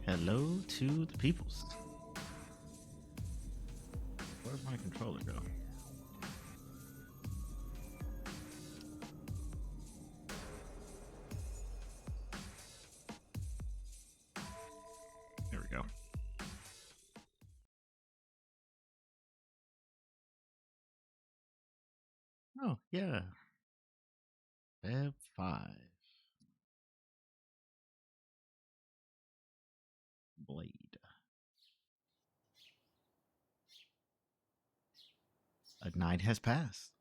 Hello to the peoples. Where's my controller go? There we go. Oh, yeah. Feb 5. Blade. A night has passed.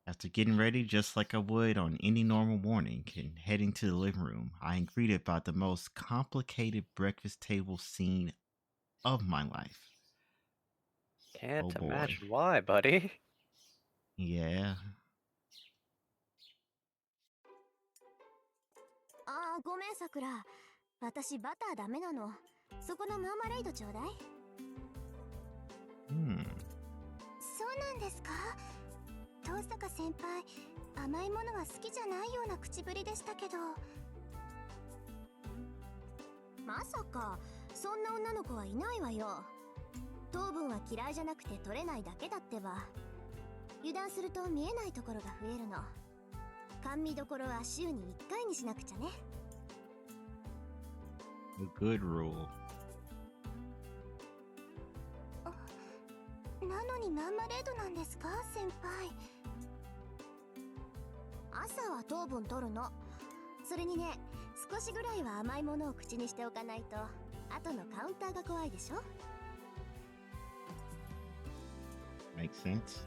After getting ready just like I would on any normal morning and heading to the living room, I am greeted by the most complicated breakfast table scene of my life. Oh Can't boy. imagine why, buddy. Yeah. あーごめんさくら、私バターダメなの。そこのマーマレードちょうだい。そうなんですか。遠坂先輩、甘いものは好きじゃないような口ぶりでしたけど。まさかそんな女の子はいないわよ。糖分は嫌いじゃなくて取れないだけだってば。油断すると見えないところが増えるの。甘味どころは週に1回にしなくちゃね。A good rule. なのにマーマレードなんですか、先輩。朝は糖分取るの。それにね、少しぐらいは甘いものを口にしておかないと後のカウンターが怖いでしょ。 Makes sense.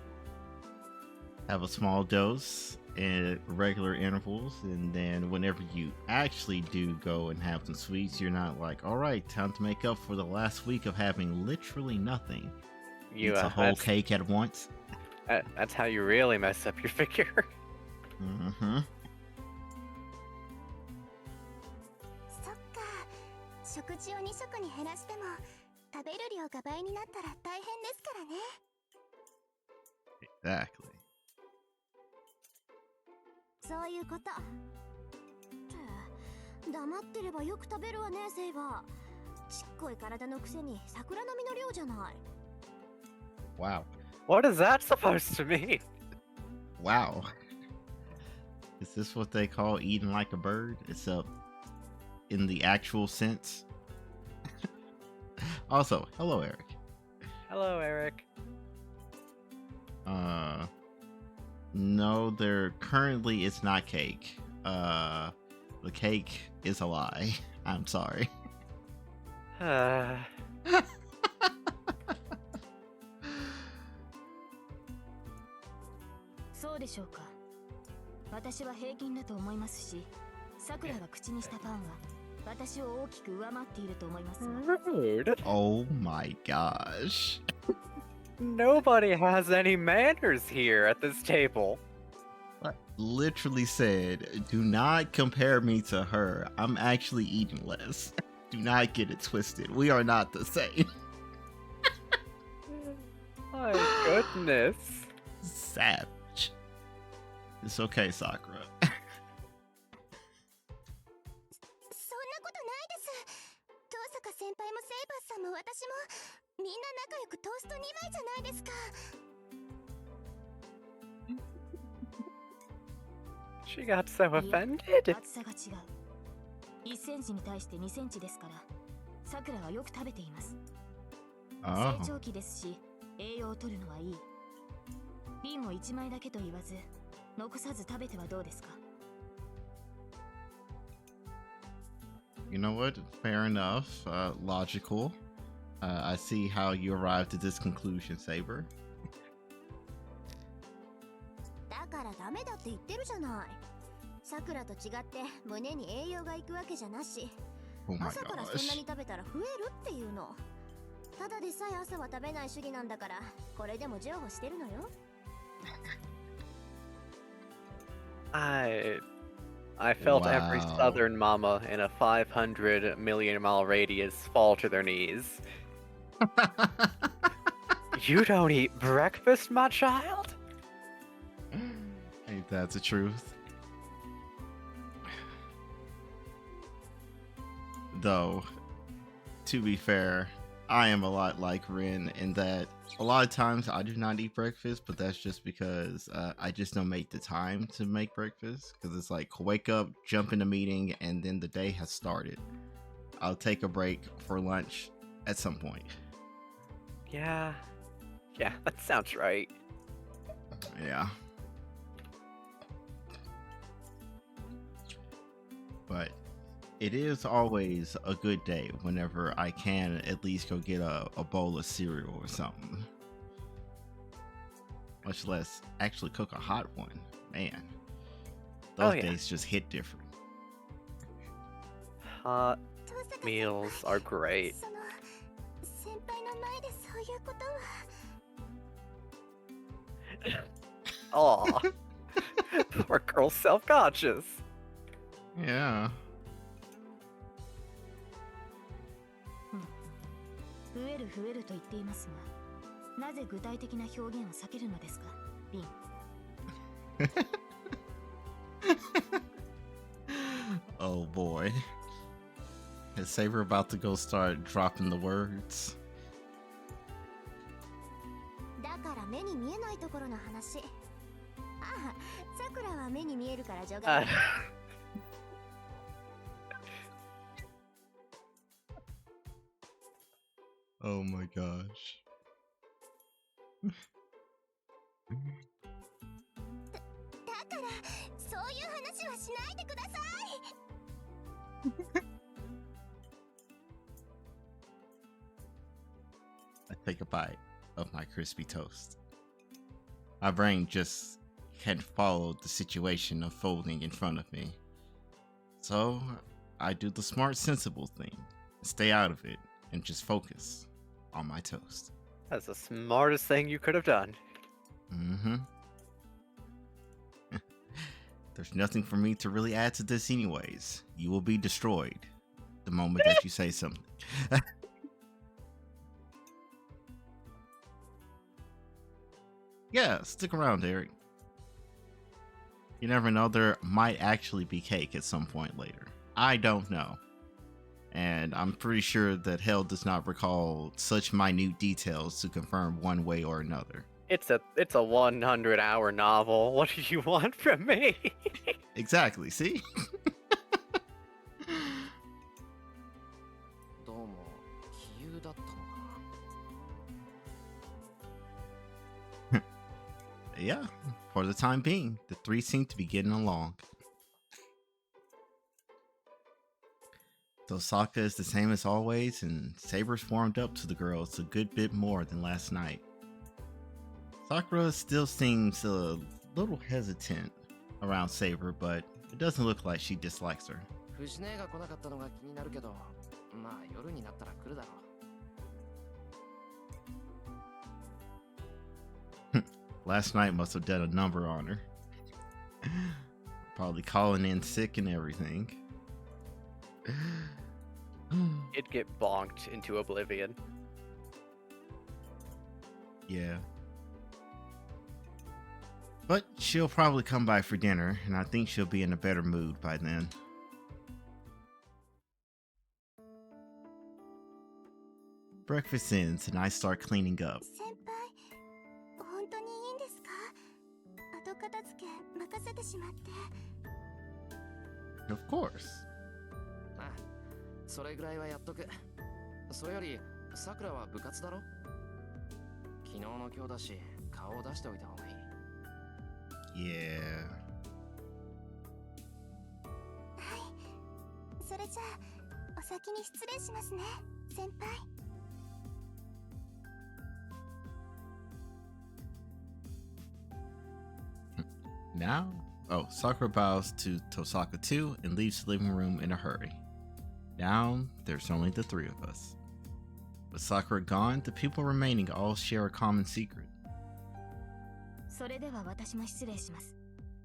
Have a small dose at regular intervals, and then whenever you actually do go and have some sweets, you're not like, all right, time to make up for the last week of having literally nothing. Eats a whole cake at once. That's how you really mess up your figure. Mm-hmm. そっか、食事を2食に減らしても食べる量が倍になったら大変ですからね。 Exactly. そういうこと。黙ってればよく食べるわね、セイバー。ちっこい体のくせに桜並みの量じゃない。 Wow. What is that supposed to mean? Wow. Is this what they call eating like a bird? Except in the actual sense? Also, hello, Eric. Hello, Eric. No, there currently it's not cake. The cake is a lie. I'm sorry. そうでしょうか。私は平均だと思いますし、さくらが口にしたパンは私を大きく上回っていると思いますわ。 Rude. Oh my gosh. Nobody has any manners here at this table. I literally said, do not compare me to her. I'm actually eating less. Do not get it twisted. We are not the same. My goodness. Savage. It's okay, Sakura. そんなことないです。遠坂先輩もセイバスさんも私もみんな仲良くトースト2枚じゃないですか。 She got so offended. 厚さが違う。1センチに対して2センチですから、さくらはよく食べています。成長期ですし、栄養を取るのはいい。瓶も1枚だけと言わず、残さず食べてはどうですか。 You know what? Fair enough. Logical. I see how you arrived at this conclusion, Saber. だからダメだって言ってるじゃない。さくらと違って胸に栄養がいくわけじゃなし、 Oh my 朝からそんな gosh. に食べたら増えるっていうの。ただでさえ朝は食べない主義なんだから、これでも譲歩してるのよ。 I felt every Wow. southern mama in a 500 million mile radius fall to their knees. You don't eat breakfast, my child? Ain't that the truth? Though, to be fair, I am a lot like Rin in that a lot of times I do not eat breakfast, but that's just because I just don't make the time to make breakfast. Because it's like wake up, jump in a meeting, and then the day has started. I'll take a break for lunch at some point. Yeah, that sounds right. Yeah. But it is always a good day whenever I can at least go get a bowl of cereal or something. Much less actually cook a hot one. Man, those days just hit different. Hot meals are great. Aw, poor girl's self-conscious. Yeah. 増える増えると言っていますが、なぜ具体的な表現を避けるのですか、リン。Oh boy. Is Saber about to go start dropping the words? だから目に見えないところの話。ああ、さくらは目に見えるから除外。Oh my gosh. だからそういう話はしないでください。I take a bite of my crispy toast. My brain just can't follow the situation unfolding in front of me. So I do the smart, sensible thing. Stay out of it and just focus on my toast. That's the smartest thing you could have done. Mm-hmm. There's nothing for me to really add to this anyways. You will be destroyed the moment that you say something. Yeah, stick around, Eric. You never know, there might actually be cake at some point later. I don't know. And I'm pretty sure that Hell does not recall such minute details to confirm one way or another. It's a 100-hour novel. What do you want from me? Exactly, see? Yeah, for the time being, the three seem to be getting along. Tosaka is the same as always, and Saber's warmed up to the girls a good bit more than last night. Sakura still seems a little hesitant around Saber, but it doesn't look like she dislikes her. Last night must have done a number on her. Probably calling in sick and everything. It'd get bonked into oblivion. Yeah. But she'll probably come by for dinner, and I think she'll be in a better mood by then. Breakfast ends, and I start cleaning up. 先輩、本当にいいんですか？後片付け任せてしまって。Of course. あ、それぐらいはやっとく。それより、さくらは部活だろ？昨日の今日だし、顔を出しておいた方がいい。Yeah. はい。それじゃあ、お先に失礼しますね、先輩。Now? Oh, Sakura bows to Tosaka too and leaves the living room in a hurry. Now, there's only the three of us. With Sakura gone, the people remaining all share a common secret. それでは私も失礼します。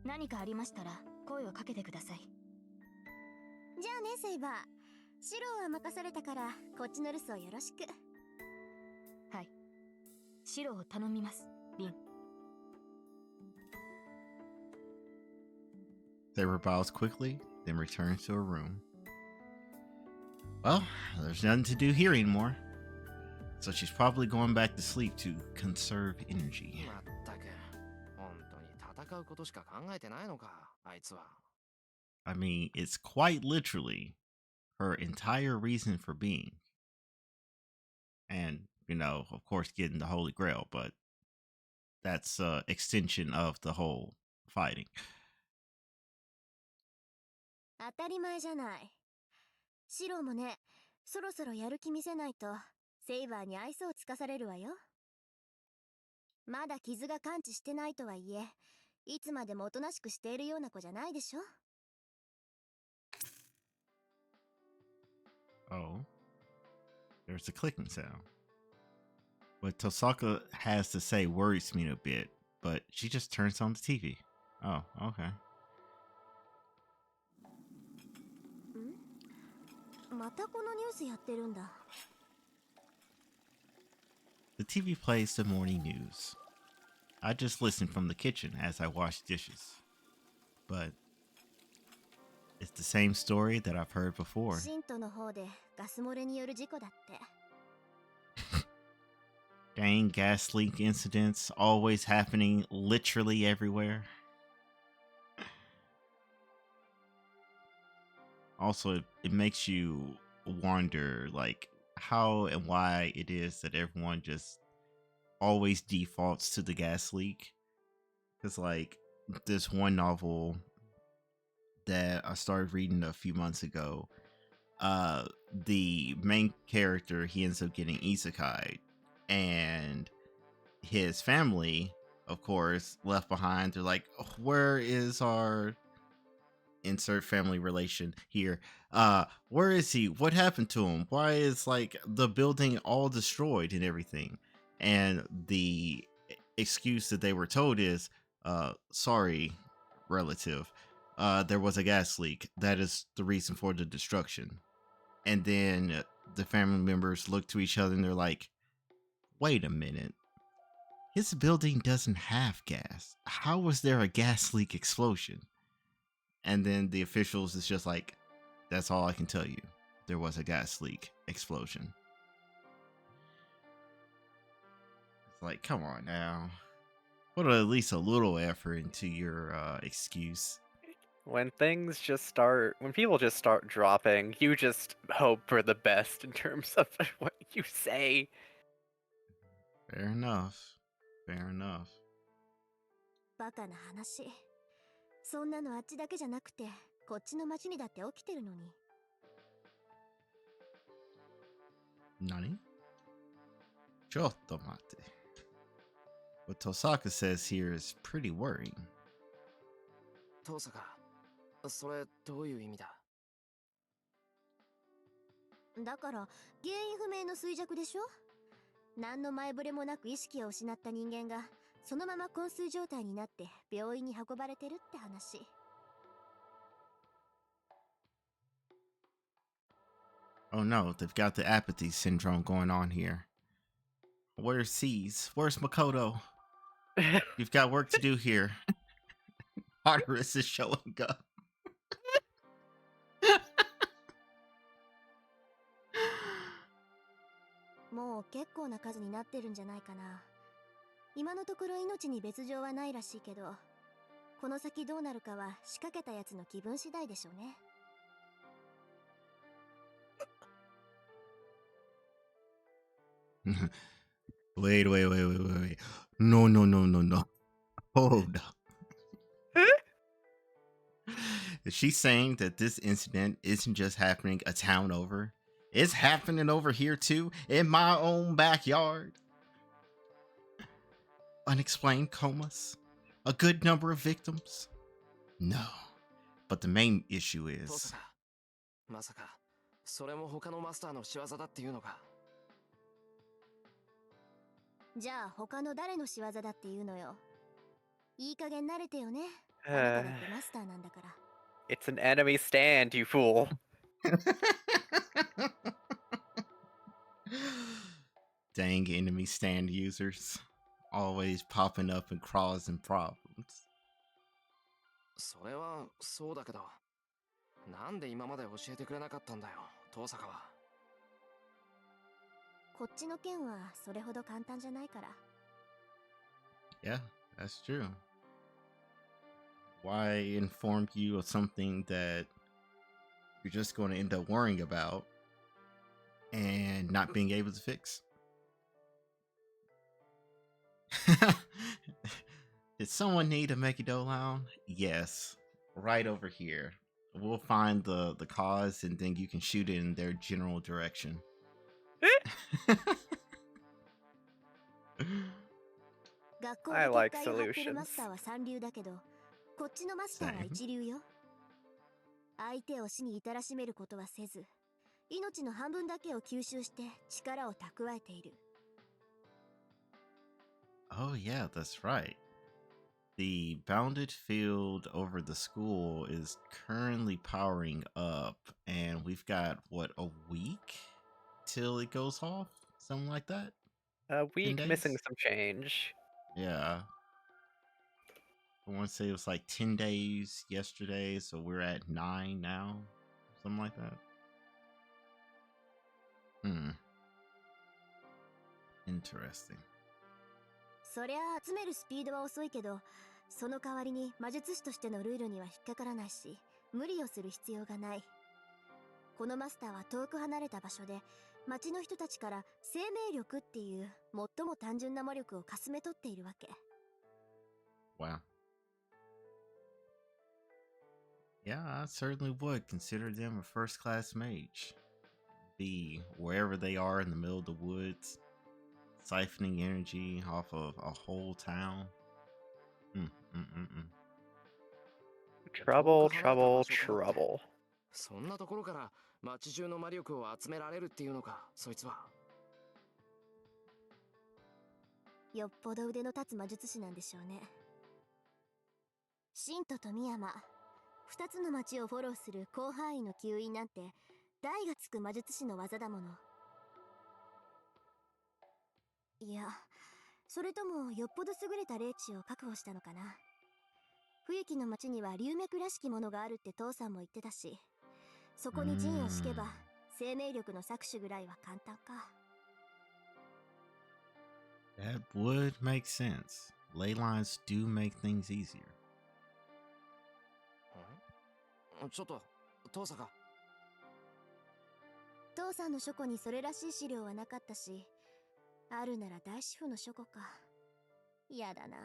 何かありましたら声をかけてください。じゃあね、セイバー。シローは任されたから、こっちの留守をよろしく。はい。シロを頼みます、リン。Saber bows quickly, then returns to her room. Well, there's nothing to do here anymore. So she's probably going back to sleep to conserve energy. まったく、本当に戦うことしか考えてないのか、あいつは。I mean, it's quite literally her entire reason for being. And, of course, getting the Holy Grail, but that's extension of the whole fighting. 当たり前じゃない。シロもね、そろそろやる気見せないとセイバーに愛想をつかされるわよ。まだ傷が完治してないとはいえ、いつまでもおとなしくしているような子じゃないでしょ。Oh, there's a clicking sound. What Tosaka has to say worries me a bit, but she just turns on the TV. Oh, okay. またこのニュースやってるんだ。The TV plays the morning news. I just listen from the kitchen as I wash dishes. But it's the same story that I've heard before. シントの方でガス漏れによる事故だって。Dang gas leak incidents always happening literally everywhere. Also, it makes you wonder, like, how and why it is that everyone just always defaults to the gas leak. Because, like, this one novel that I started reading a few months ago, the main character, he ends up getting isekai, and his family, of course, left behind. They're like, where is our insert family relation here? Where is he? What happened to him? Why is like the building all destroyed and everything? And the excuse that they were told is, sorry, relative, there was a gas leak. That is the reason for the destruction. And then the family members look to each other and they're like, wait a minute. His building doesn't have gas. How was there a gas leak explosion? And then the officials is just like, that's all I can tell you. There was a gas leak explosion. It's like, come on now. Put at least a little effort into your excuse. When people just start dropping, you just hope for the best in terms of what you say. Fair enough. Fair enough. バカな話。そんなのあっちだけじゃなくて、こっちの町にだって起きてるのに。Nani? Chotto mate. What Tosaka says here is pretty worrying. トサカ、それどういう意味だ？だから、原因不明の衰弱でしょ？何の前触れもなく意識を失った人間が、そのまま昏睡状態になって病院に運ばれてるって話。Oh no, they've got the apathy syndrome going on here. Where's C's? Where's Makoto? You've got work to do here. Arteris is showing up.もう結構な数になってるんじゃないかな。今のところ命に別状はないらしいけど、この先どうなるかは仕掛けたやつの気分次第でしょうね。Wait. No. Hold up. Is she saying that this incident isn't just happening a town over? It's happening over here too, in my own backyard. Unexplained comas? A good number of victims? No. But the main issue ト is... サカ、まさかそれも他のマスターの仕業だっていうのか？じゃあ他の誰の仕業だっていうのよ。いい加減慣れてよね。あなただってマスターなんだから。It's an enemy stand, you fool. Dang enemy stand users. Always popping up and causing problems. それはそうだけど、なんで今まで教えてくれなかったんだよ、トサカは。こっちの件はそれほど簡単じゃないから。 Yeah, that's true. Why inform you of something that you're just going to end up worrying about and not being able to fix? Did someone need a Megadolon? Yes, right over here. We'll find the cause and then you can shoot it in their general direction. 学校 I で like 結界を張ってるマ solutions. スターは三流だけど、こっちのマスターは Same. 一流よ。相手を死に至らしめることはせず、命の半分だけを吸収して力を蓄えている。 Oh, yeah, that's right. The bounded field over the school is currently powering up, and we've got, what, a week till it goes off? Something like that? A week days? missing some change. Yeah. I want to say it was like 10 days yesterday, so we're at 9 now. Something like that. Interesting. そりゃあ集めるスピードは遅いけど、その代わりに魔術師としてのルールには引っかからないし、無理をする必要がない。このマスターは遠く離れた場所で、町の人たちから生命力っていう最も単純な魔力をかすめ取っているわけ。 Wow. Yeah, I certainly would consider them a first-class mage. Be wherever they are in the middle of the woods, siphoning energy off of a whole town. Trouble, trouble, trouble. そんなところから町中の魔力を集められるっていうのか、そいつは。よっぽど腕の立つ魔術師なんでしょうね。信と富山、二つの町をフォローする広範囲の吸引なんて、大がつく魔術師の技だもの。いや、それともよっぽど優れた霊地を確保したのかな。冬木の町には龍脈らしきものがあるって父さんも言ってたし、そこに陣を敷けば生命力の搾取ぐらいは簡単か。 That would make sense. Ley lines do make things easier. ちょっと、父さんか。父さんの書庫にそれらしい資料はなかったし、あるなら大師傅の書庫か。やだなあ。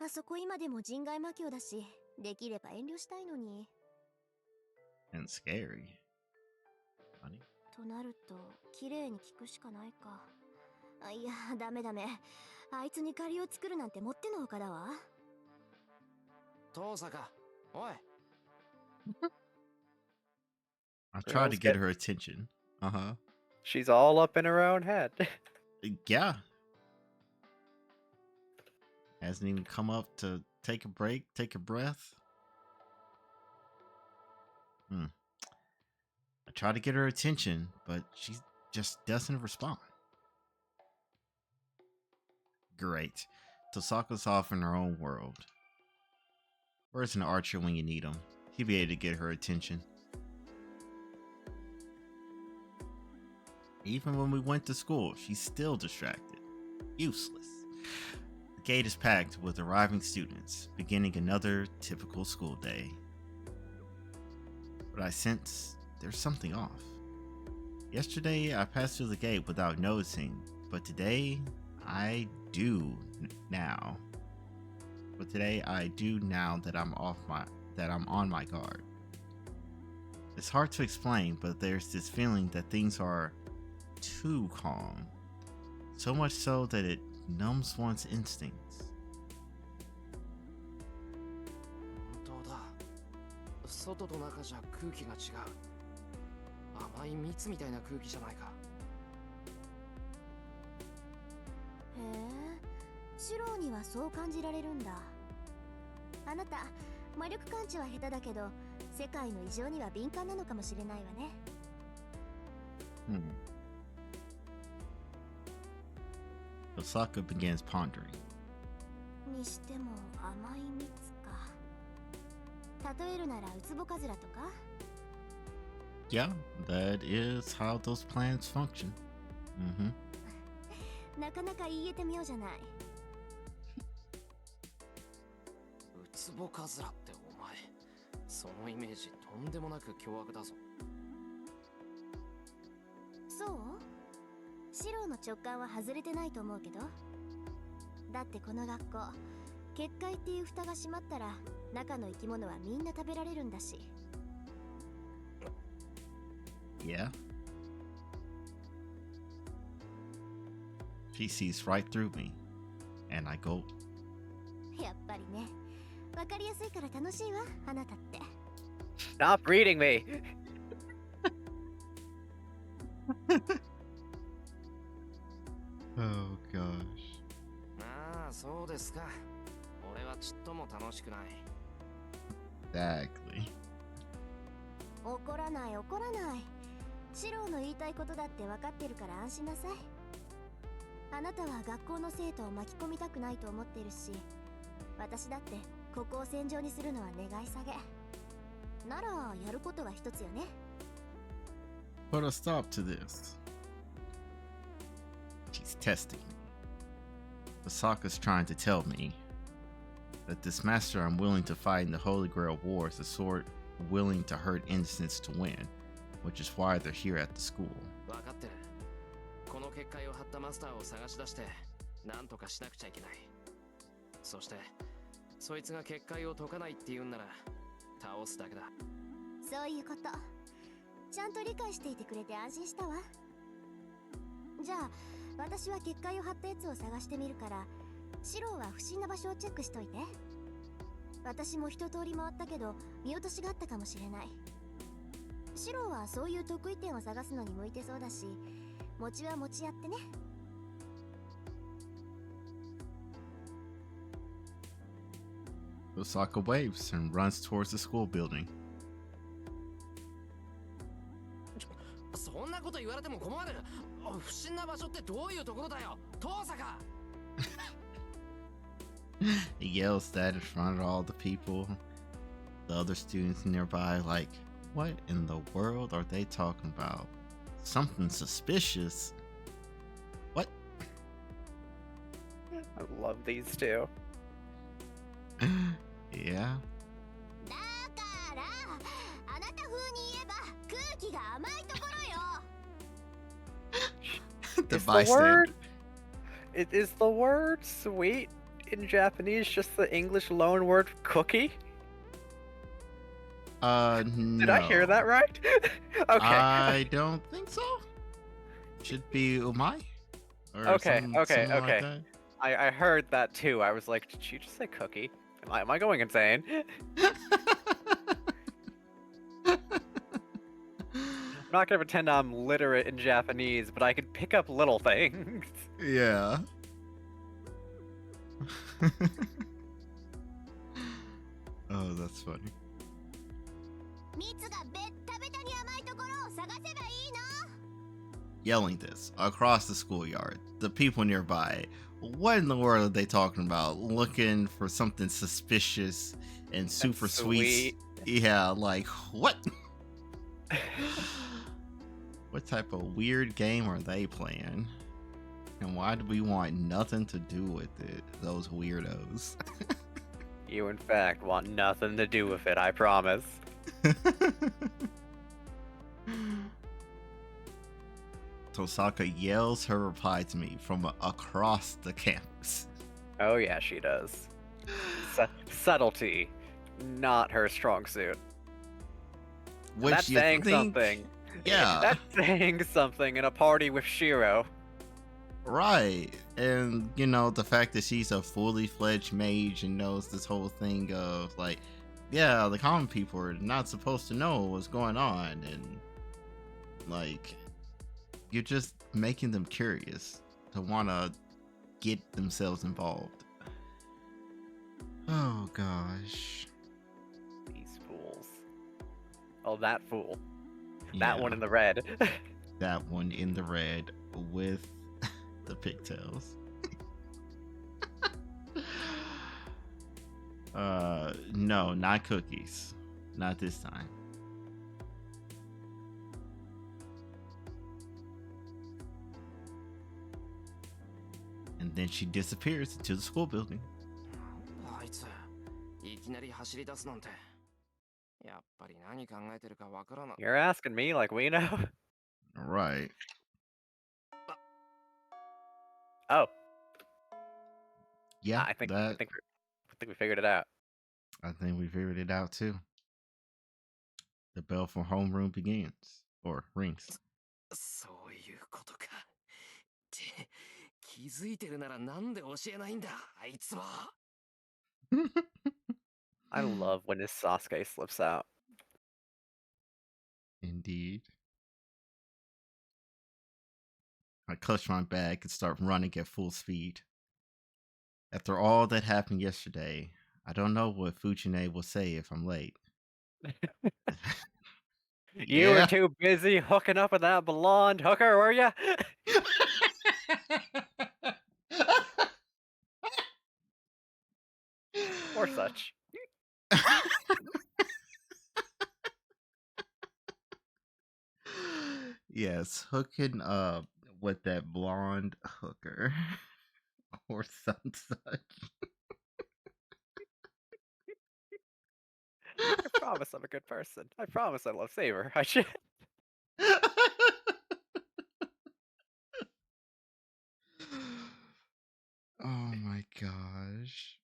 あそこ今でも人外魔境だし、できれば遠慮したいのに。 And scary. Funny. となると、綺麗に聞くしかないか。あ、いや、ダメダメ。あいつに借りを作るなんてもってのほかだわ。父さんか。おい。I tried to get her attention. She's all up in her own head. Yeah. Hasn't even come up to take a break, take a breath. I try to get her attention, but she just doesn't respond. Great. Tosaka's off in her own world. Where's an archer when you need him? He'd be able to get her attention. Even when we went to school, she's still distracted. Useless. The gate is packed with arriving students, beginning another typical school day. But I sense there's something off. Yesterday, I passed through the gate without noticing, but today, I do now. But today, I do now that I'm on my guard. It's hard to explain, but there's this feeling that things are too calm. So much so that it numbs one's instincts. 本当だ。外と中じゃ空気が違う。甘い蜜みたいな空気じゃないか。へえ、シローにはそう感じられるんだ。あなた、魔力感知は下手だけど、世界の異常には敏感なのかもしれないわね。Osaka begins pondering. にしても甘い蜜か。例えるならウツボカズラとか。 Yeah, that is how those plants function. Mm-hmm. なかなか言えてみようじゃない。ウツボカズラってお前、そのイメージとんでもなく凶悪だぞ。そう？シローの直感は外れてないと思うけど。だってこの学校、結界っていう蓋が閉まったら中の生き物はみんな食べられるんだし。 Yeah. She sees right through me, and I go. やっぱりね、わかりやすいから楽しいわ、あなたって。 Stop reading me. Oh gosh. ああ、そうですか。俺はちっとも楽しくない。Exactly. 怒らない怒らない。シローの言いたいことだって分かってるから安心なさい。あなたは学校の生徒を巻き込みたくないと思ってるし、私だってここを戦場にするのは願い下げ。ならやることは一つよね。 Put a stop to this. She's testing me. Asaka's trying to tell me that this master I'm willing to fight in the Holy Grail War is the sort willing to hurt innocents to win, which is why they're here at the school. わかってる。この結界を張ったマスターを探し出して何とかしなくちゃいけない。そしてそいつが結界を解かないって言うんなら倒すだけだ。そういうこと。ちゃんと理解していてくれて安心したわ。じゃあ私は結界を張ったやつを探してみるから、シローは不審な場所をチェックしといて。私も一通り回ったけど見落としがあったかもしれない。シローはそういう得意点を探すのに向いてそうだし、餅は餅やってね。 Osaka waves and runs towards the school building. そんなこと言われても困る。不審な場所ってどういうところだよ、遠坂。He yells that in front of all the people, the other students nearby, like, what in the world are they talking about? Something suspicious? What? I love these two. Yeah. だからあなた風に言えば空気が甘いところよ。 The Is the bystander. word is the word sweet in Japanese just the English loan word cookie? No. Did I hear that right? Okay. I don't think so. Should be umai. Or Okay, something okay. like that. I heard that too. I was like, did you just say cookie? Am I going insane? I'm not gonna pretend I'm literate in Japanese, but I can pick up little things. Yeah. Oh, that's funny. 蜜がベッタベタに甘いところを探せばいいの。 Yelling this across the schoolyard. The people nearby. What in the world are they talking about? Looking for something suspicious and super sweet. Yeah, like what? What type of weird game are they playing? And why do we want nothing to do with it? Those weirdos. You, in fact, want nothing to do with it, I promise. Tosaka yells her reply to me from across the campus. Oh yeah, she does. Subtlety, not her strong suit. Which That's you saying think- something. Yeah. That's saying something in a party with Shiro. Right. And, you know, the fact that she's a fully fledged mage and knows this whole thing of, like, yeah, the common people are not supposed to know what's going on. And, like, you're just making them curious to want to get themselves involved. Oh, gosh. These fools. Oh, that fool. That Yeah, one in the red. that one in the red with the pigtails. No, not cookies. Not this time. And then she disappears into the school building. あいついきなり走り出すなんてやっぱり何考えてるかわからな。 You're asking me like we know? Right. Oh, Yeah, I think that we figured it out. I think we figured it out too. The bell for homeroom begins or rings. そういうことか。って気づいてるならなんで教えないんだあいつは。 I love when his Sasuke slips out. Indeed. I clutch my bag and start running at full speed. After all that happened yesterday, I don't know what Fujine will say if I'm late. You were Yeah. too busy hooking up with that blonde hooker, were you? Or such. Yes, hooking up with that blonde hooker or some such. I promise I'm a good person. I promise I love Saber. I should. Oh my gosh.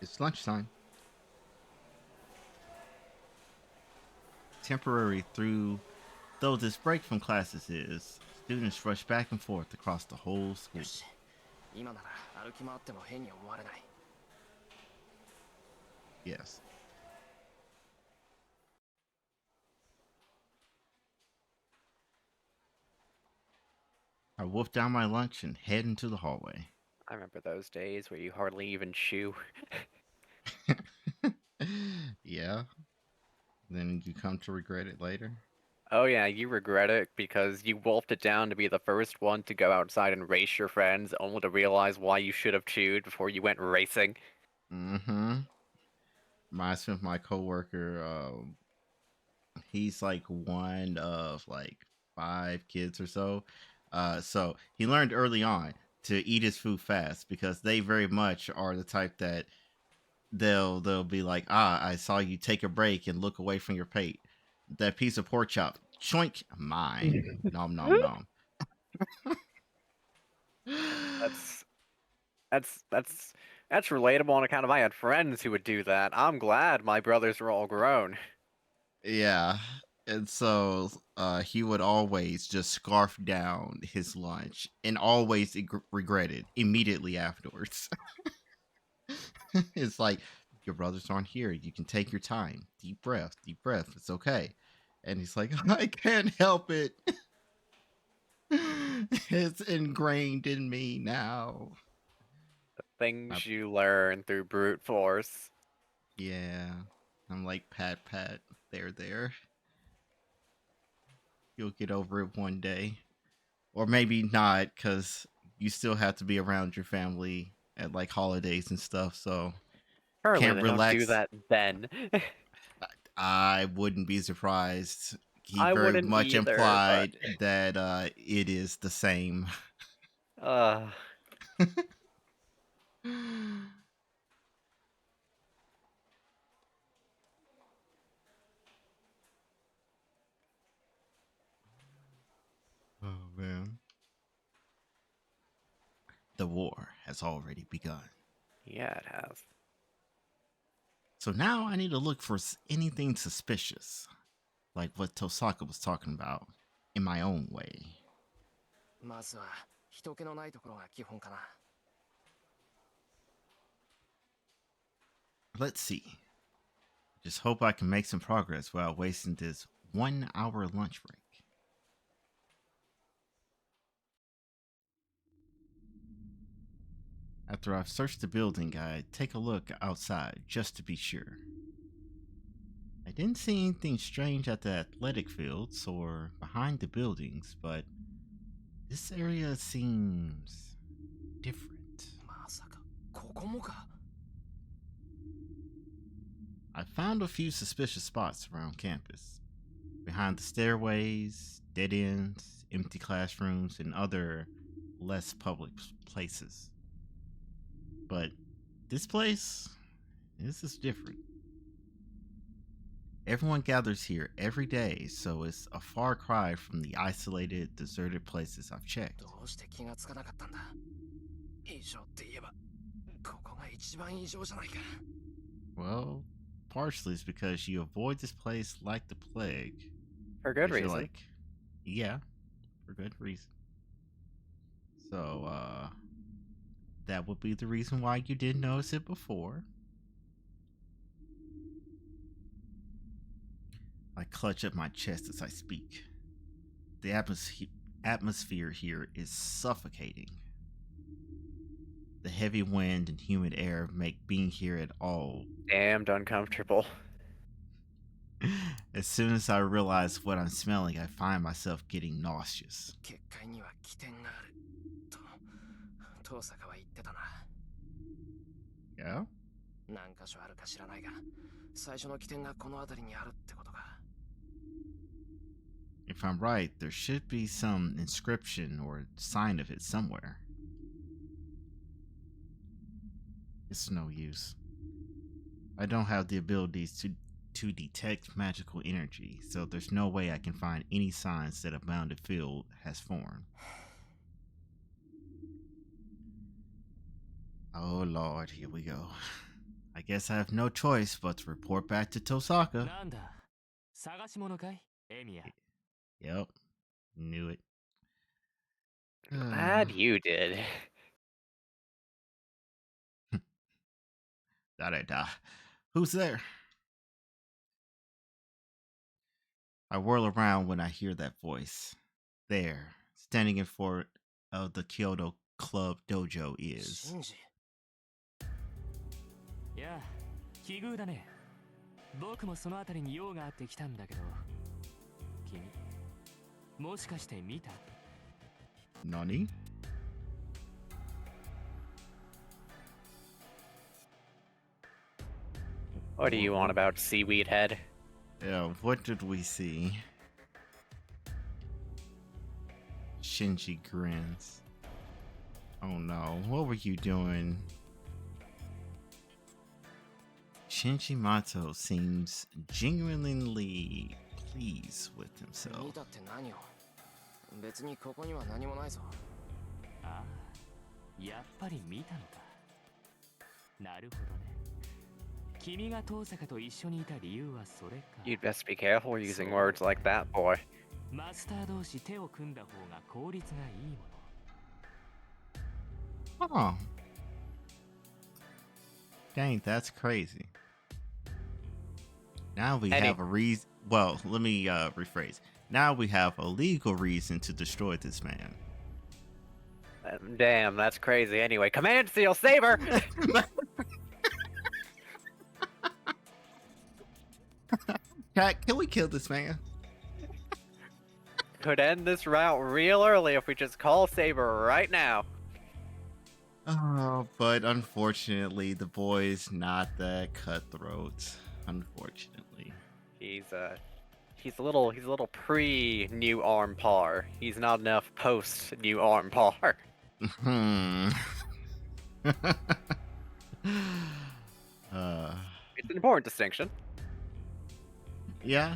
It's lunchtime. Temporary through though this break from classes is, students rush back and forth across the whole school. よし今なら歩き回っても変に思われない。 Yes. I wolf down my lunch and head into the hallway. I remember those days where you hardly even chew. Yeah. Then you come to regret it later. Oh yeah, you regret it because you wolfed it down to be the first one to go outside and race your friends, only to realize why you should have chewed before you went racing. Mm-hmm. Reminds me of my coworker. He's like one of like 5 kids or so. So he learned early on to eat his food fast because they very much are the type that they'll be like, I saw you take a break and look away from your plate. That piece of pork chop, choink, mine. Nom nom nom. That's relatable on account of I had friends who would do that. I'm glad my brothers were all grown. Yeah. And so he would always just scarf down his lunch and always regret it immediately afterwards. It's like, your brothers aren't here. You can take your time. Deep breath, deep breath. It's okay. And he's like, I can't help it. It's ingrained in me now. Things you learn through brute force. Yeah. I'm like, pat, there. You'll get over it one day. Or maybe not, because you still have to be around your family at like holidays and stuff, so Apparently can't they don't do relax. that then. I wouldn't be surprised. He I very wouldn't much either, implied that it is the same. Oh man. The war has already begun. yeah, it has. So now I need to look for anything suspicious, like what Tosaka was talking about, in my own way. まずは人気のないところが基本かな。 Let's see. Just hope I can make some progress without wasting this 1-hour lunch break. After I've searched the building, I take a look outside just to be sure. I didn't see anything strange at the athletic fields or behind the buildings, but this area seems different. まさかここもか。 I found a few suspicious spots around campus. Behind the stairways, dead ends, empty classrooms, and other less public places. But this place, this is different. Everyone gathers here every day, so it's a far cry from the isolated, deserted places I've checked. どうして気がつかなかったんだ。異常って言えば、ここが一番異常じゃないか。Well, partially it's because you avoid this place like the plague. For good But you're reason. like, yeah, for good reason. So, that would be the reason why you didn't notice it before. I clutch at my chest as I speak. The atmosphere here is suffocating. The heavy wind and humid air make being here at all. Damned uncomfortable. As soon as I realize what I'm smelling, I find myself getting nauseous. 結界には起点がある。と、遠坂は言ってたな。Yeah? 何箇所あるか知らないが、最初の起点がこの辺りにあるってことか。If I'm right, there should be some inscription or sign of it somewhere. It's no use. I don't have the abilities to detect magical energy, so there's no way I can find any signs that a bounded field has formed. Oh lord, here we go. I guess I have no choice but to report back to Tosaka. なんだ探し物かいエミヤ Yep, knew it. Glad you did. Da-da-da. Who's there? I whirl around when I hear that voice. There, standing in front of the Kyoto Club dojo is. シンジ。いや奇遇だね僕もその辺りに用があって来たんだけど君もしかして見た Nani? What do you want about Seaweed Head? Yeah, what did we see? Shinji grins. Oh no, what were you doing? Shinji Mato seems genuinely pleased with 見 himself. たって何を。別にここには何もないぞ。ああやっぱり見たのかなるほどね君が遠坂と一緒にいた理由はそれか You'd best be careful using words like that, boy. マスター同士手を組んだ方が効率がいいもの Oh. Dang, that's crazy. Now we Eddie. have a reason. Well, let me rephrase. Now we have a legal reason to destroy this man. Damn, that's crazy. Anyway, Command Seal Saber! Cat, can we kill this man? Could end this route real early if we just call Saber right now. Oh, but unfortunately, the boy's not that cutthroat. Unfortunately. He's a little pre-new arm par. He's not enough post-new arm par. Hmm. It's an important distinction. Yeah.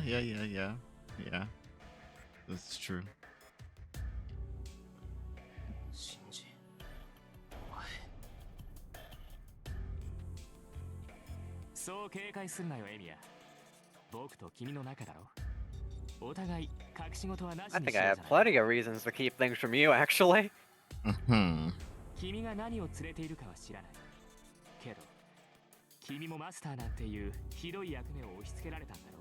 That's true. シンジ。お前。そう警戒すんなよエミヤ僕と君の仲だろお互い隠し事はなし I に think しよ I う have じゃない plenty of reasons to keep things from you, actually. Hmm. 君が何を連れているかは知らないけど君もマスターなんていうひどい役目を押し付けられたんだろ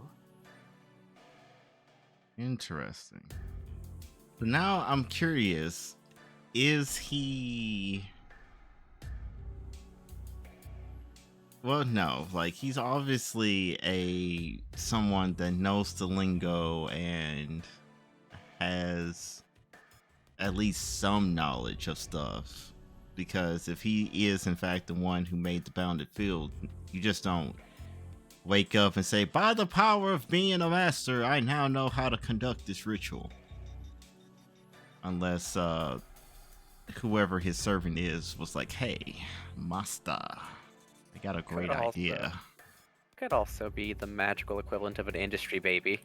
Interesting. So now I'm curious, is he... Well, no, like he's obviously someone that knows the lingo and has at least some knowledge of stuff. Because if he is in fact the one who made the bounded field, you just don't wake up and say, by the power of being a master, I now know how to conduct this ritual. Unless whoever his servant is was like, hey, master, I got a great idea. Could also be the magical equivalent of an industry baby.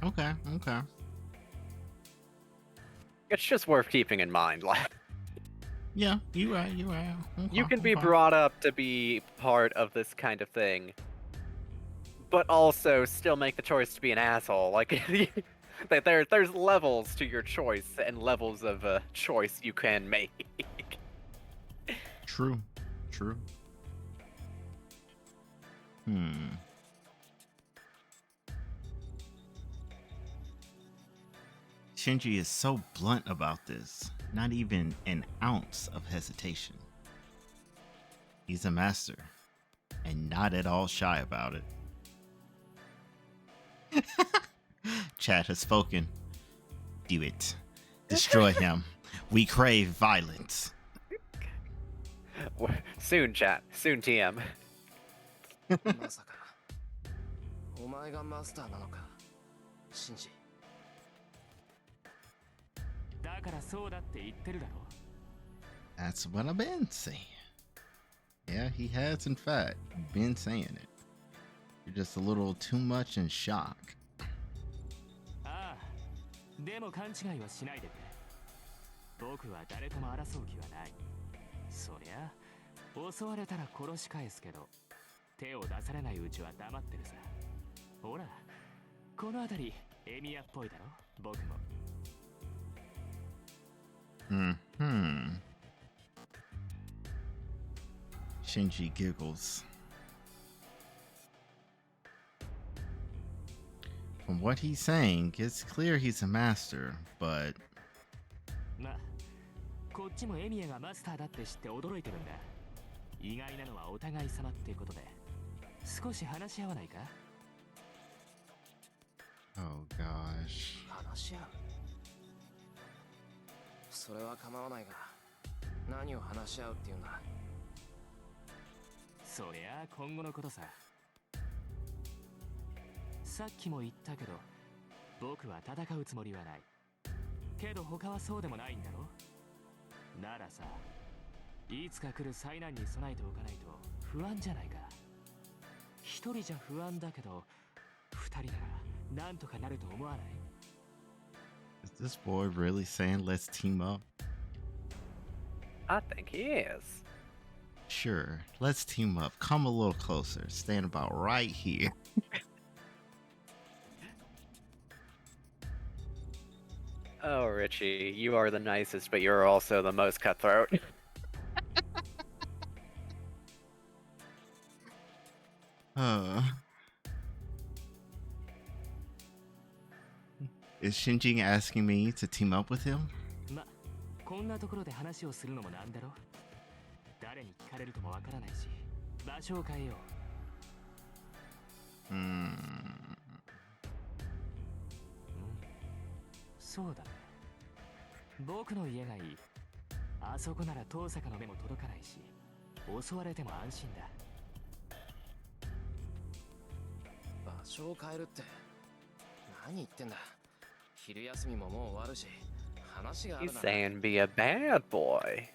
Okay. It's just worth keeping in mind. Like, Yeah, you're right. you can be brought up to be part of this kind of thing, but also still make the choice to be an asshole. Like, there's levels to your choice and levels of choice you can make. True. Shinji is so blunt about this. Not even an ounce of hesitation. He's a master, and not at all shy about it. Chat has spoken. Do it. Destroy him. We crave violence. Soon, chat. Soon, TM. まさかお前がマスターなのかシンジ。だからそうだって言ってるだろ。 That's what I've been saying. Yeah, he has in fact been saying it. You're just a little too much in shock. ああ、でも勘違いはしないでくれ。僕は誰とも争う気はない。そりゃ襲われたら殺し返すけど、手を出されないうちは黙ってるさ。ほら、この辺りエミヤっぽいだろ、僕も。Shinji giggles. From what he's saying, it's clear he's a master, but まあ、こっちもエミヤがマスターだって知って驚いてるんだ。意外なのはお互い様ってことで、少し話し合わないか？ oh gosh. 話し合う。それは構わないが、何を話し合うっていうんだ。そりゃあ今後のことさ。さっきも言ったけど、僕は戦うつもりはない。けど他はそうでもないんだろ。ならさ、いつか来る災難に備えておかないと不安じゃないか。一人じゃ不安だけど、二人ならなんとかなると思わない？ Is this boy really saying let's team up? I think he is. Sure, let's team up. Come a little closer. Stand about right here. Oh, Richie, you are the nicest, but you're also the most cutthroat. Is Shinji asking me to team up with him? ま、こんなところで話をするのもなんだろ。誰に聞かれるともわからないし、場所を変えよう。そうだね。僕の家がいい。あそこなら遠坂の目も届かないし、襲われても安心だ。場所を変えるって、何言ってんだ。昼休みももう終わるし、話がある He's なら。 saying be a bad boy.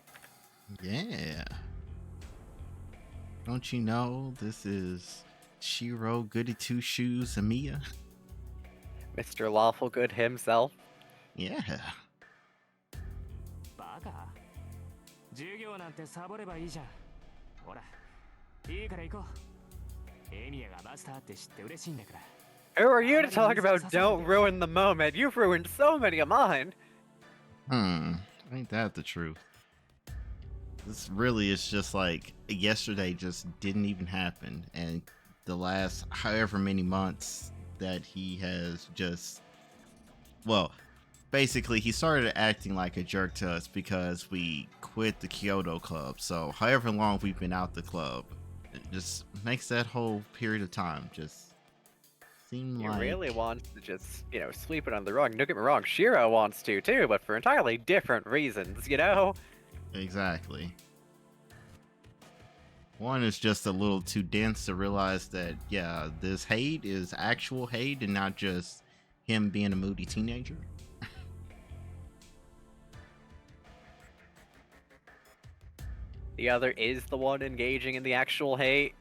Yeah. Don't you know this is Shiro Goody Two Shoes Amiya? Mr. Lawful Good himself. Yeah. バカ。授業なんてサボればいいじゃん。ほら、いいから行こう。エミヤがマスターって知って嬉しいんだから。 Who are you to talk about don't ruin the moment? You've ruined so many of mine. Ain't that the truth? This really is just like yesterday just didn't even happen, and the last however many months that he has just, well, basically he started acting like a jerk to us because we quit the Kyoto club. So however long we've been out the club, it just makes that whole period of time just seem He like really wants to just, sweep it under the rug. Don't get me wrong, Shiro wants to too, but for entirely different reasons, you know? Exactly. One is just a little too dense to realize that, yeah, this hate is actual hate and not just him being a moody teenager. The other is the one engaging in the actual hate.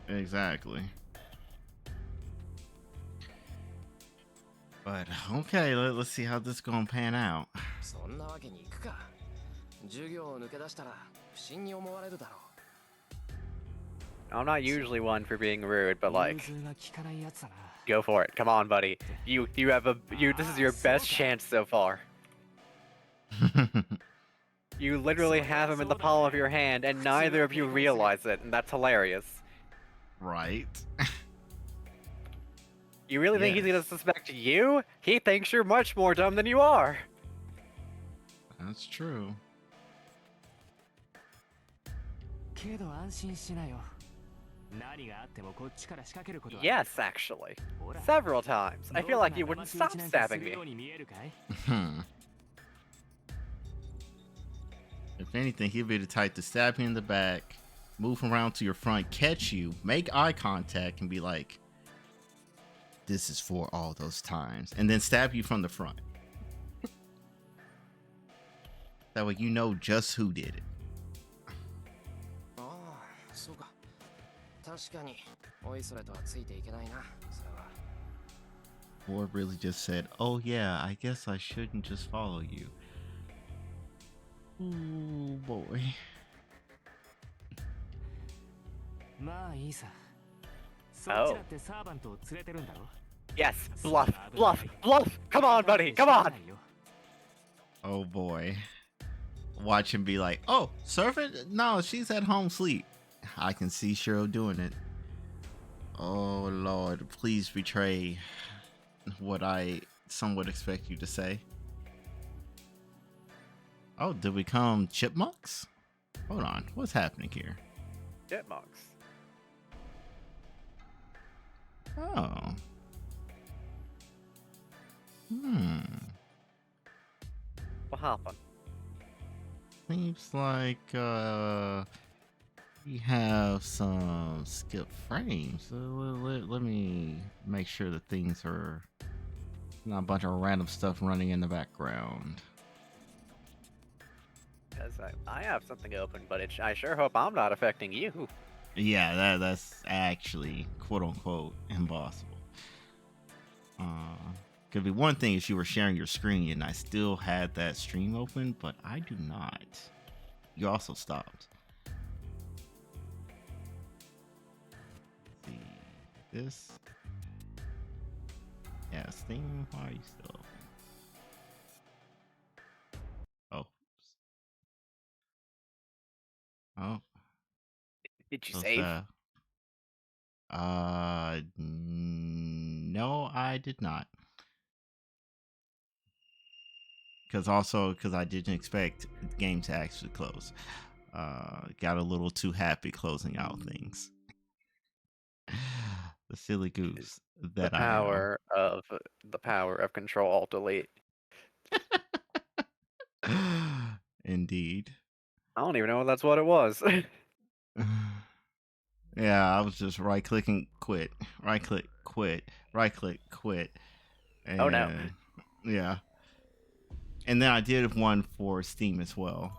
Exactly. But okay, let's see how this is gonna pan out. そんなわけにいくか。授業を抜け出したら不審に思われるだろう。 I'm not usually one for being rude, but like, 融通が利かないやつだな。 go for it. Come on, buddy. You have this is your best chance so far. You literally have him in the palm of your hand, and neither of you realize it, and that's hilarious. Right. You really think he's Yes. gonna suspect you? He thinks you're much more dumb than you are. That's true. けど安心しなよ。何があってもこっちから仕掛けることは。 Yes, actually. ほら Several times. I feel like you どうか wouldn't な stop 騙し討ちなんかす stabbing る me. ように見えるかい？ If anything, he'll be the type to stab you in the back, move around to your front, catch you, make eye contact, and be like, "This is for all those times," and then stab you from the front. That way you know just who did it. ああ、そうか。確かに、おいそれとはついていけないな、それは。 Or really just said, "Oh yeah, I guess I shouldn't just follow you." Ooh boy. まあいいさ。そっちだってサーバントを連れてるんだろ？ Yes, bluff, bluff, bluff. Come on, buddy. Come on. Oh boy. Watch him be like, "Oh, servant? No, she's at home sleep." I can see Cheryl doing it. Oh Lord, please betray what I somewhat expect you to say. Oh, did we become chipmunks? Hold on, what's happening here? Chipmunks. Oh. What happened? Seems like we have some skip frames. So let me make sure that things are not a bunch of random stuff running in the background. Because I have something open, but I sure hope I'm not affecting you. Yeah, that's actually quote unquote impossible. Could be one thing if you were sharing your screen and I still had that stream open, but I do not. You also stopped. Let's see this. Yeah, Steam. Why are you still open? Oh. Oh. Did you So save? No, I did not. Because I didn't expect the game to actually close. Got a little too happy closing out things. The silly goose that The power of Control Alt Delete. I am. Indeed. I don't even know if that's what it was. Yeah, I was just right clicking, quit, right click, quit, right click, quit. And, Oh, no. Yeah. And then I did one for Steam as well.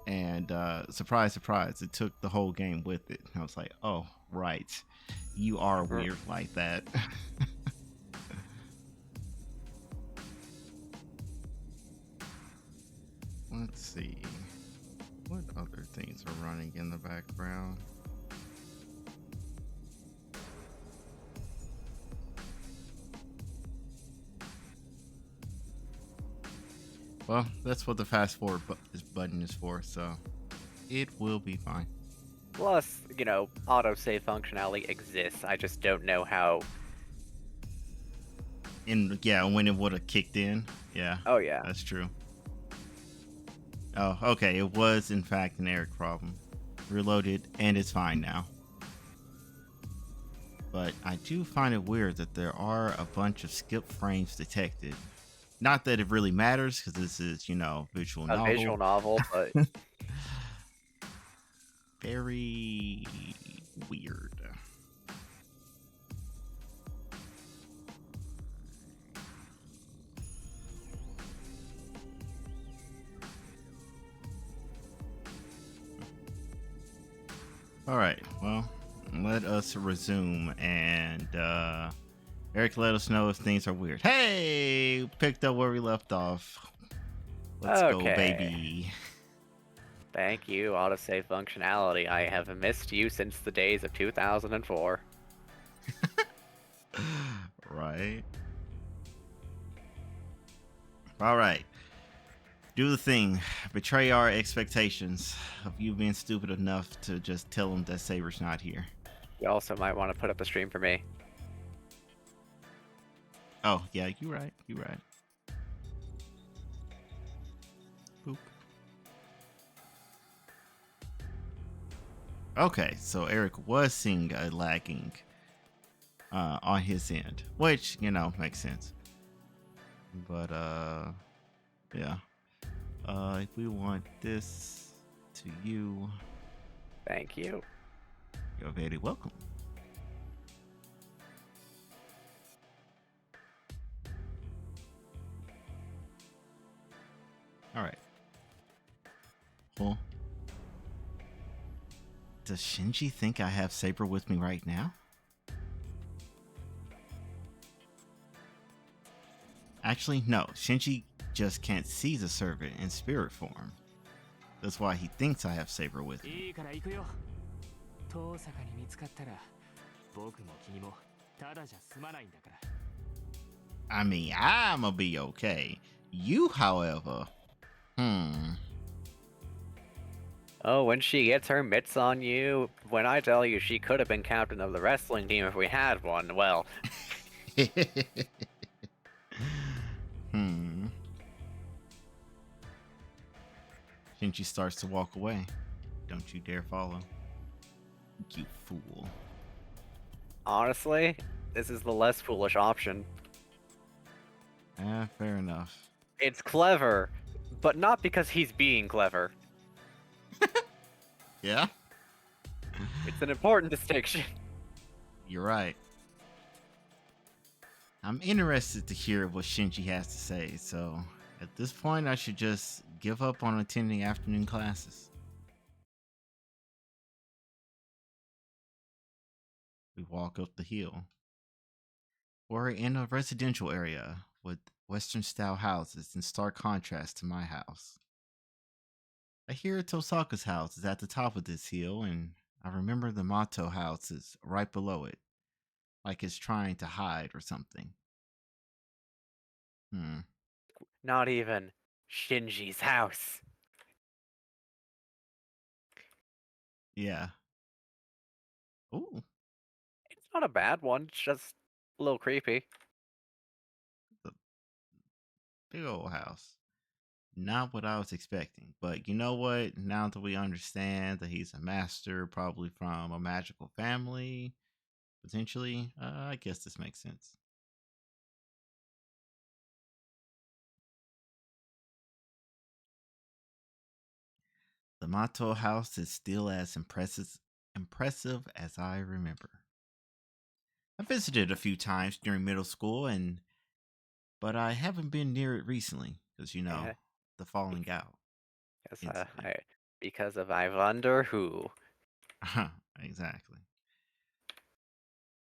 And surprise, surprise, it took the whole game with it. I was like, oh, right. You are weird like that. Let's see. What other things are running in the background? Well, that's what the fast forward button is for, so it will be fine. Plus, autosave functionality exists. I just don't know how. And yeah, when it would have kicked in. Yeah. Oh, yeah. That's true. Oh, okay. It was in fact an Eric problem. Reloaded, and it's fine now. But I do find it weird that there are a bunch of skip frames detected. Not that it really matters, because this is, visual novel. A visual novel, but Very All right. Well, let us resume, and Eric, let us know if things are weird. Hey, picked up where we left off. Let's go, Okay. baby. Thank you, autosave functionality. I have missed you since the days of 2004. Right. All right. Do the thing. Betray our expectations of you being stupid enough to just tell them that Saber's not here. You also might want to put up the stream for me. Oh, yeah, you're right. You're right. Boop. Okay, so Eric was seeing a lagging on his end, which, you know, makes sense. But, yeah. If we want this to you, Thank you. you're very welcome. All right. Well, does Shinji think I have Saber with me right now? Actually, no. Shinji just can't see the servant in spirit form. That's why he thinks I have Saber with me. いいから行くよ。遠坂に見つかったら、僕も君もただじゃ済まないんだから。I mean, I'ma be okay. You, however, Oh, when she gets her mitts on you, when I tell you she could have been captain of the wrestling team if we had one, well, Shinji starts to walk away. Don't you dare follow. You fool. honestly, this is the less foolish option. Fair enough. It's clever, but not because he's being clever. Yeah? It's an important distinction. You're right. I'm interested to hear what Shinji has to say, so at this point I should just give up on attending afternoon classes. We walk up the hill. We're in a residential area with Western style houses in stark contrast to my house. I hear Tosaka's house is at the top of this hill, and I remember the Mato house is right below it, like it's trying to hide or something. Not even Shinji's house. Yeah. Ooh, It's not a bad one, it's just a little creepy. big old house. Not what I was expecting, but you know what? Now that we understand that he's a master, probably from a magical family, potentially, I guess this makes sense. The Mato house is still as impressive as I remember. I visited a few times during middle school, but I haven't been near it recently because Yeah. the falling out. Yes, Incident. because of I wonder who. Exactly.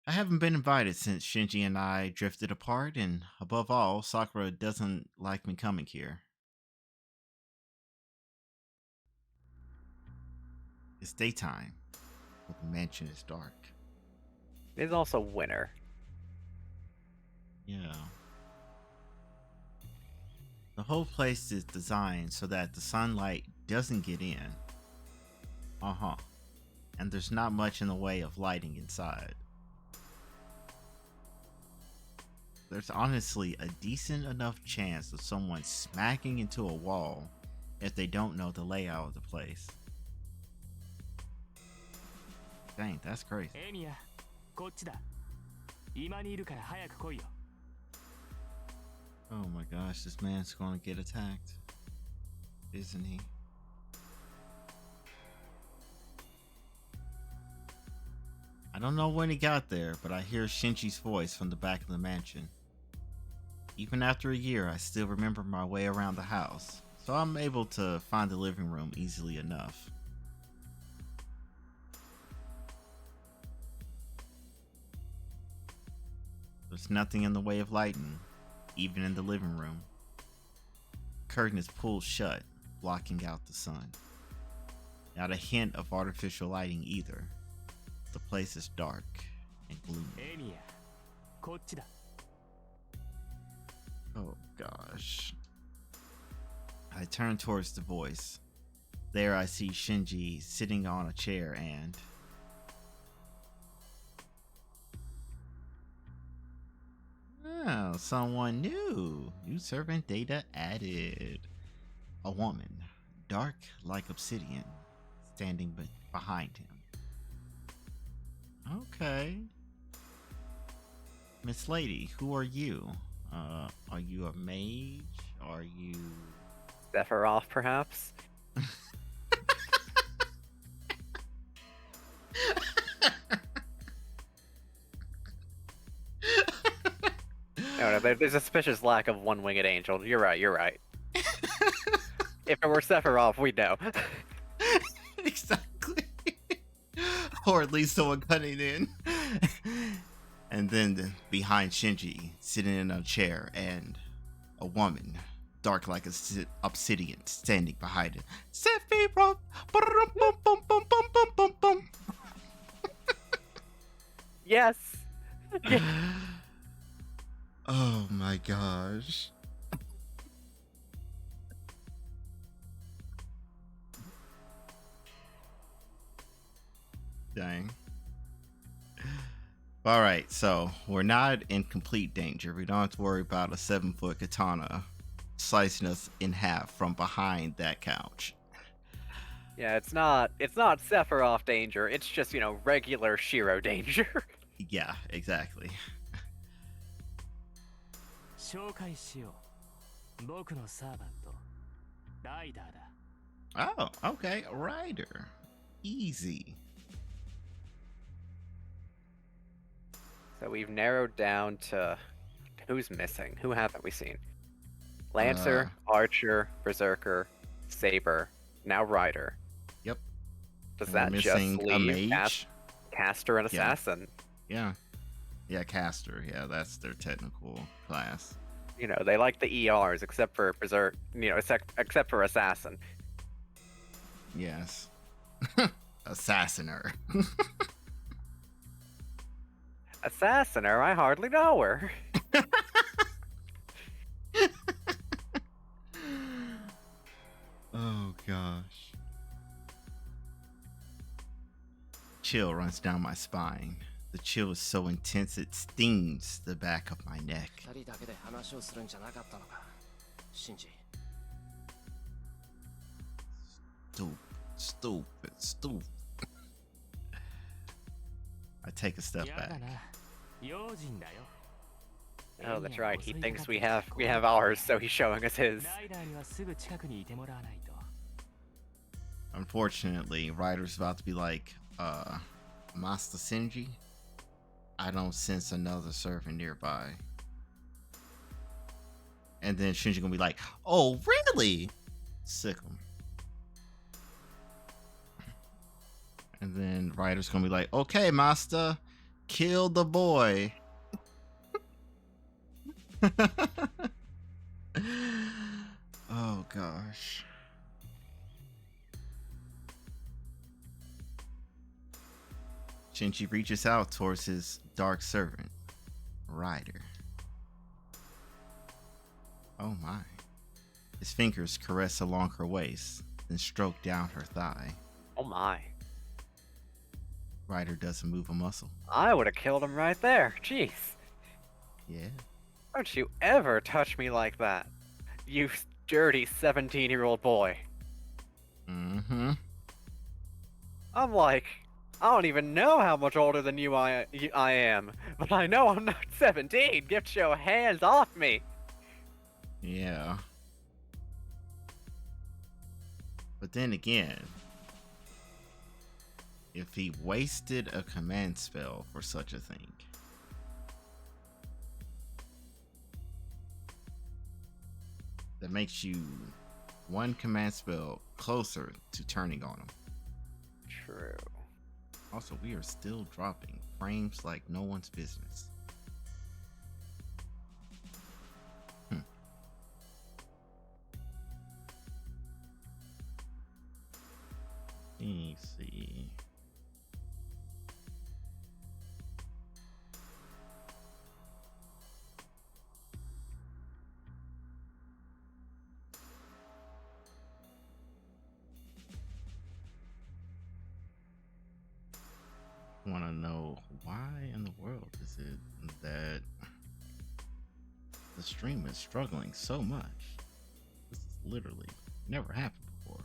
I haven't been invited since Shinji and I drifted apart, and above all, Sakura doesn't like me coming here. It's daytime, but the mansion is dark. It is also winter. Yeah. The whole place is designed so that the sunlight doesn't get in. And there's not much in the way of lighting inside. There's honestly a decent enough chance of someone smacking into a wall if they don't know the layout of the place. Dang, that's crazy. エミヤ、こっちだ。今にいるから早く来いよ。Oh my gosh, this man's gonna get attacked. Isn't he? I don't know when he got there, but I hear Shinji's voice from the back of the mansion. Even after a year, I still remember my way around the house, so I'm able to find the living room easily enough. There's nothing in the way of lighting, even in the living room. Curtain is pulled shut, blocking out the sun. Not a hint of artificial lighting either. The place is dark and gloomy. エミヤこっちだ Oh gosh. I turn towards the voice. There I see Shinji sitting on a chair and... Oh, someone new. New servant data added. A woman, dark like obsidian, standing behind him. Okay. Miss Lady, who are you? Are you a mage? Are you... Sephiroth, perhaps? No, there's a suspicious lack of one-winged angel. You're right, you're right. If it were Sephiroth, we'd know. Exactly. Or at least someone cutting in. And then behind Shinji, sitting in a chair, and a woman, dark like obsidian, standing behind it. Sephiroth! Yes! Oh my gosh. Dang. All right, so we're not in complete danger. We don't have to worry about a 7-foot katana slicing us in half from behind that couch. Yeah, it's not Sephiroth danger, it's just, regular Shiro danger. Yeah, exactly. 紹介しよう僕のサーバントライダーだ Oh, okay, a rider. Easy. So we've narrowed down to who's missing. Who haven't we seen? Lancer, Archer, Berserker, Saber, now Rider. Yep. Does And that we're just missing a leave mage? Caster and Yeah. Assassin? Yeah. Yeah, caster. Yeah, that's their technical class. They like the ERs except for Berserk, except for Assassin. Yes. Assassiner. Assassiner, I hardly know her. Oh gosh. Chill runs down my spine. The chill is so intense it stings the back of my neck. 二人だけで話をするんじゃなかったのかシンジ Stupid. I take a step やだ back. な用心だよ Oh, that's right. He thinks we have ours, so he's showing us his. ライダーにはすぐ近くにいてもらわないと Unfortunately, Ryder's about to be like, Master Shinji, I don't sense another servant nearby. And then Shinji gonna be like, oh, really? Sick him. And then Ryder's gonna be like, okay, Master, kill the boy. Oh gosh. Shinji reaches out towards his dark servant, Ryder. Oh my. His fingers caress along her waist, then stroke down her thigh. Oh my. Ryder doesn't move a muscle. I would have killed him right there. Jeez. Yeah. Don't you ever touch me like that. You dirty 17-year-old boy. Mm-hmm. I'm like, I don't even know how much older than I am, but I know I'm not 17. Get your hands off me. Yeah. But then again, if he wasted a command spell for such a thing, that makes you one command spell closer to turning on him. True. Also, we are still dropping frames like no one's business. Let me see. Want to know why in the world is it that the stream is struggling so much? This is literally never happened before.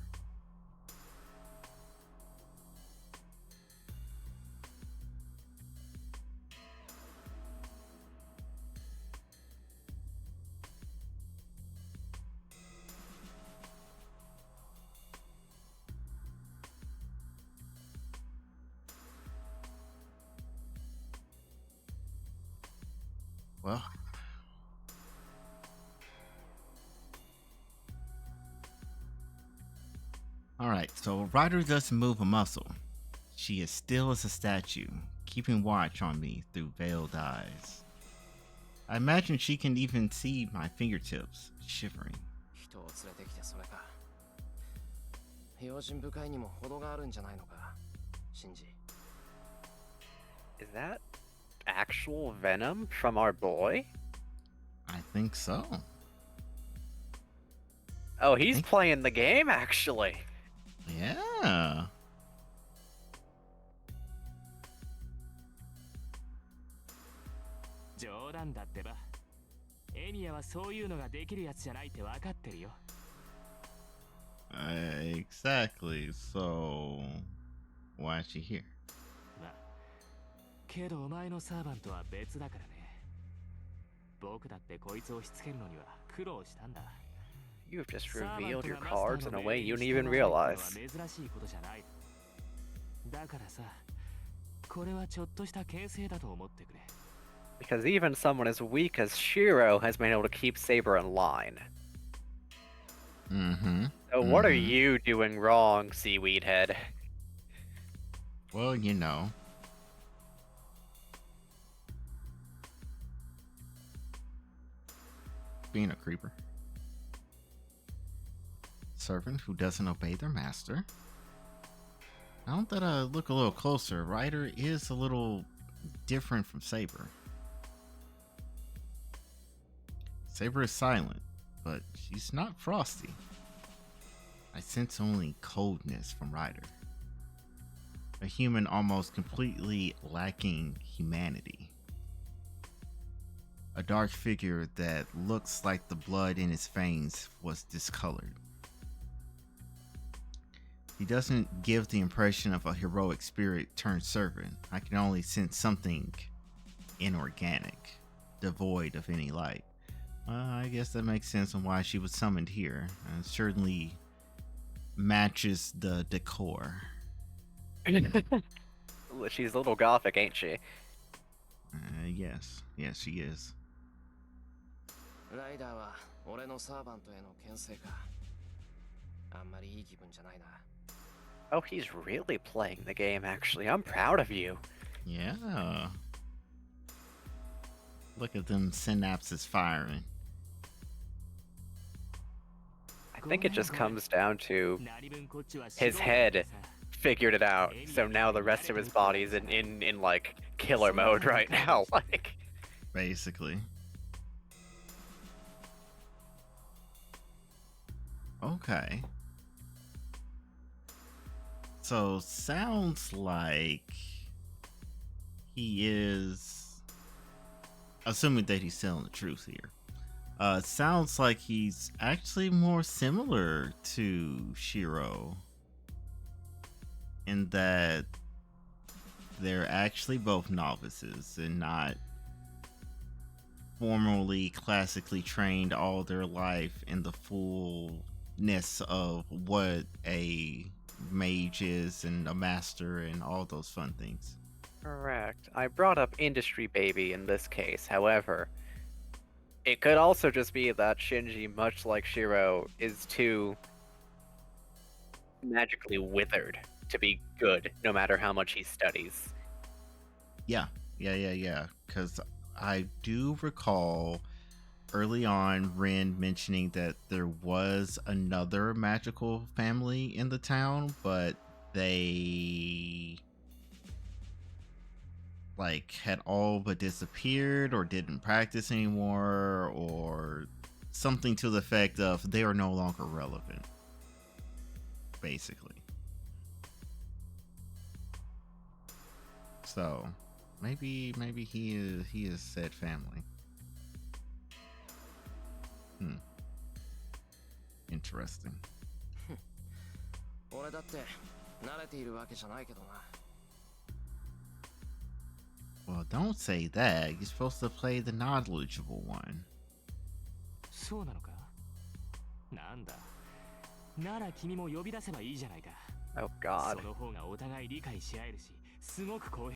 Well, all right, so Ryder doesn't move a muscle. She is still as a statue, keeping watch on me through veiled eyes. I imagine she can even see my fingertips shivering. 人を連れてきてそれか。用心深いにも程があるんじゃないのか、シンジ。Is that actual Venom from our boy? I think so. Oh, he's playing the game, actually. Yeah. 冗談だってば。エミヤはそういうのができるやつじゃないって分かってるよ。Exactly. So, why is she here? まあ、けどお前のサーバントは別だからね。僕だってこいつをしつけるのには苦労したんだ。You've just revealed your cards in a way you didn't even realize. 珍しいことじゃない。だからさ、これはちょっとした牽制だと思ってくれ。Because even someone as weak as Shiro has been able to keep Saber in line. Mm-hmm. So what are you doing wrong, Seaweed Head? Well, you know. Being a creeper. Servant who doesn't obey their master. Now that I look a little closer, Ryder is a little different from Saber. Saber is silent, but she's not frosty. I sense only coldness from Ryder. A human almost completely lacking humanity. A dark figure that looks like the blood in his veins was discolored. He doesn't give the impression of a heroic spirit turned servant. I can only sense something inorganic, devoid of any light. I guess that makes sense on why she was summoned here. It certainly matches the decor. She's a little gothic, ain't she? Yes, she is. ライダーは俺のサーバントへの牽制か。あんまりいい気分じゃないな。Oh, he's really playing the game, actually. I'm proud of you. Yeah. Look at them synapses firing. I think it just comes down to his head figured it out. So now the rest of his body's in like killer mode right now. Like Basically. Okay. So sounds like he is, assuming that he's telling the truth here. Sounds like he's actually more similar to Shiro in that they're actually both novices and not formally classically trained all their life in the fullness of what a mage is and a master and all those fun things. correct. I brought up industry baby in this case. However, it could also just be that Shinji, much like Shiro, is too magically withered to be good, no matter how much he studies. Yeah. Because I do recall early on Ren mentioning that there was another magical family in the town, but they like had all but disappeared or didn't practice anymore or something to the effect of they are no longer relevant, basically. So maybe he is said family. Interesting. 俺だって慣れているわけじゃないけどな。 Well, don't say that. You're supposed to play the knowledgeable one. そうなのか。なんだ。なら君も呼び出せばいいじゃないか。Oh God. その方がお互い理解し合えるし、すごく公平。